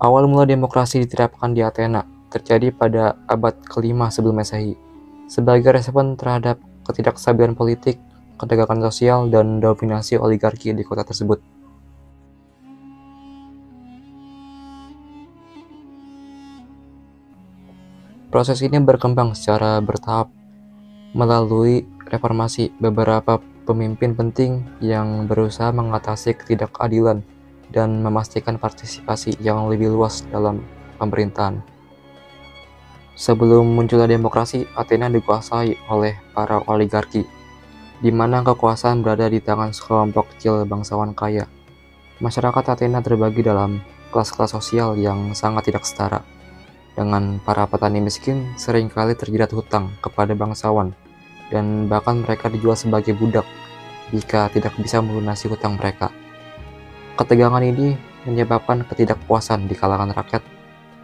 Awal mula demokrasi diterapkan di Athena terjadi pada abad ke-5 sebelum Masehi, sebagai respon terhadap ketidakstabilan politik, ketegangan sosial, dan dominasi oligarki di kota tersebut. Proses ini berkembang secara bertahap melalui reformasi beberapa pemimpin penting yang berusaha mengatasi ketidakadilan dan memastikan partisipasi yang lebih luas dalam pemerintahan. Sebelum munculnya demokrasi, Athena dikuasai oleh para oligarki, di mana kekuasaan berada di tangan sekelompok kecil bangsawan kaya. Masyarakat Athena terbagi dalam kelas-kelas sosial yang sangat tidak setara, dengan para petani miskin seringkali terjerat hutang kepada bangsawan, dan bahkan mereka dijual sebagai budak jika tidak bisa melunasi hutang mereka. Ketegangan ini menyebabkan ketidakpuasan di kalangan rakyat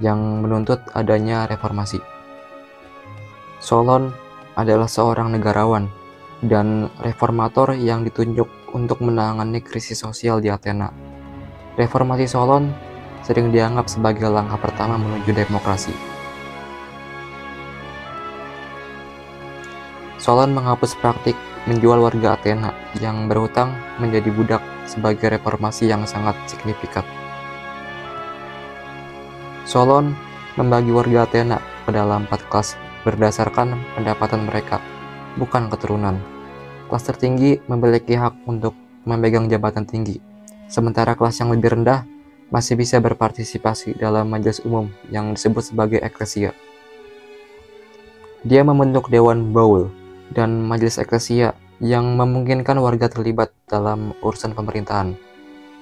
yang menuntut adanya reformasi. Solon adalah seorang negarawan dan reformator yang ditunjuk untuk menangani krisis sosial di Athena. Reformasi Solon sering dianggap sebagai langkah pertama menuju demokrasi. Solon menghapus praktik menjual warga Athena yang berhutang menjadi budak sebagai reformasi yang sangat signifikan. Solon membagi warga Athena ke dalam 4 kelas berdasarkan pendapatan mereka, bukan keturunan. Kelas tertinggi memiliki hak untuk memegang jabatan tinggi, sementara kelas yang lebih rendah masih bisa berpartisipasi dalam majelis umum yang disebut sebagai eklesia. Dia membentuk Dewan Baul dan majelis eklesia yang memungkinkan warga terlibat dalam urusan pemerintahan,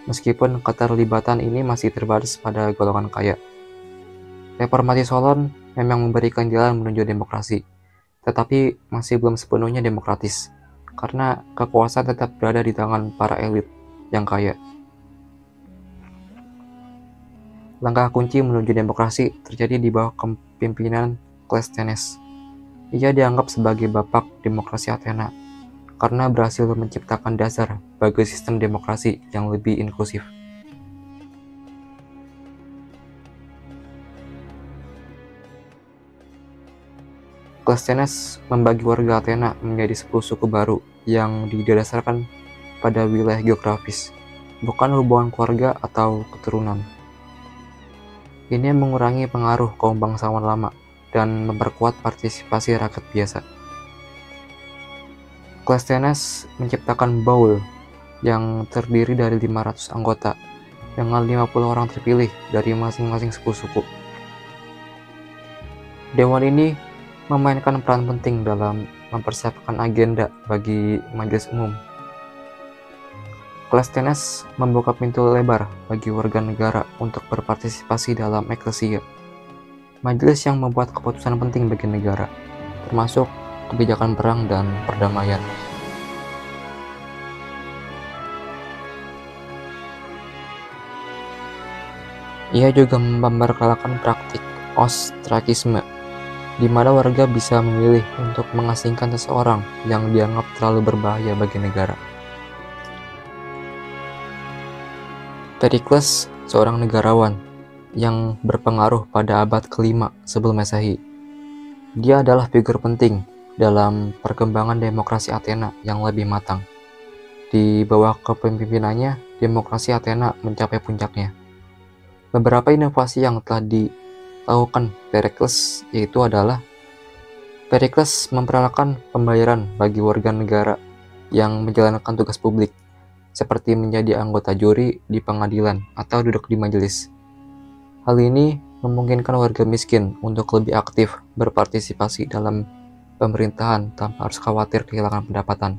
meskipun keterlibatan ini masih terbatas pada golongan kaya. Reformasi Solon memang memberikan jalan menuju demokrasi, tetapi masih belum sepenuhnya demokratis, karena kekuasaan tetap berada di tangan para elit yang kaya. Langkah kunci menuju demokrasi terjadi di bawah kepemimpinan Cleisthenes. Ia dianggap sebagai bapak demokrasi Athena, karena berhasil menciptakan dasar bagi sistem demokrasi yang lebih inklusif. Cleisthenes membagi warga Athena menjadi 10 suku baru yang didasarkan pada wilayah geografis, bukan hubungan keluarga atau keturunan. Ini mengurangi pengaruh kaum bangsawan lama dan memperkuat partisipasi rakyat biasa. Cleisthenes menciptakan Baul yang terdiri dari 500 anggota dengan 50 orang terpilih dari masing-masing suku. Dewan ini memainkan peran penting dalam mempersiapkan agenda bagi majelis umum. Cleisthenes membuka pintu lebar bagi warga negara untuk berpartisipasi dalam eklesia, majelis yang membuat keputusan penting bagi negara, termasuk kebijakan perang dan perdamaian. Ia juga memperkenalkan praktik ostrakisme, di mana warga bisa memilih untuk mengasingkan seseorang yang dianggap terlalu berbahaya bagi negara. Pericles, seorang negarawan yang berpengaruh pada abad ke-5 sebelum Masehi. Dia adalah figur penting dalam perkembangan demokrasi Athena yang lebih matang. Di bawah kepemimpinannya, demokrasi Athena mencapai puncaknya. Beberapa inovasi yang telah dilakukan Pericles yaitu adalah Pericles memperkenalkan pembayaran bagi warga negara yang menjalankan tugas publik, seperti menjadi anggota juri di pengadilan atau duduk di majelis. Hal ini memungkinkan warga miskin untuk lebih aktif berpartisipasi dalam pemerintahan tanpa harus khawatir kehilangan pendapatan.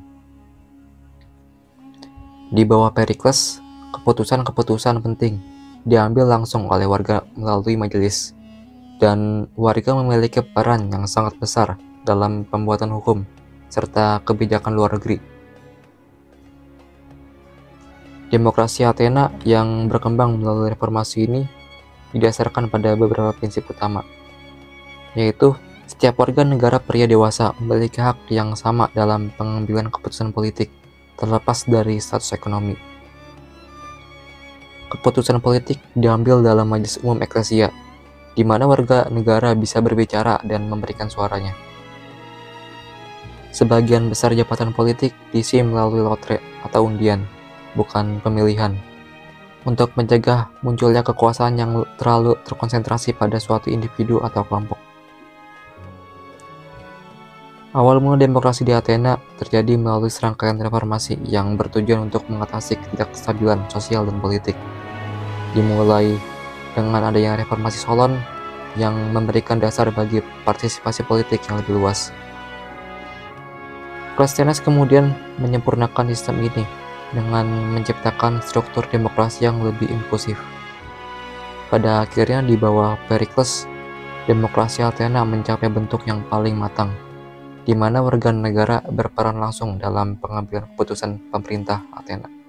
Di bawah Pericles, keputusan-keputusan penting diambil langsung oleh warga melalui majelis, dan warga memiliki peran yang sangat besar dalam pembuatan hukum serta kebijakan luar negeri. Demokrasi Athena yang berkembang melalui reformasi ini didasarkan pada beberapa prinsip utama, yaitu setiap warga negara pria dewasa memiliki hak yang sama dalam pengambilan keputusan politik, terlepas dari status ekonomi. keputusan politik diambil dalam majelis umum eklesia, di mana warga negara bisa berbicara dan memberikan suaranya. Sebagian besar jabatan politik diisi melalui lotre atau undian, bukan pemilihan, untuk mencegah munculnya kekuasaan yang terlalu terkonsentrasi pada suatu individu atau kelompok. Awal mula demokrasi di Athena terjadi melalui serangkaian reformasi yang bertujuan untuk mengatasi ketidakstabilan sosial dan politik. Dimulai dengan adanya reformasi Solon yang memberikan dasar bagi partisipasi politik yang lebih luas. Clisthenes kemudian menyempurnakan sistem ini dengan menciptakan struktur demokrasi yang lebih inklusif. Pada akhirnya di bawah Pericles, demokrasi Athena mencapai bentuk yang paling matang, di mana warga negara berperan langsung dalam pengambilan keputusan pemerintah Athena.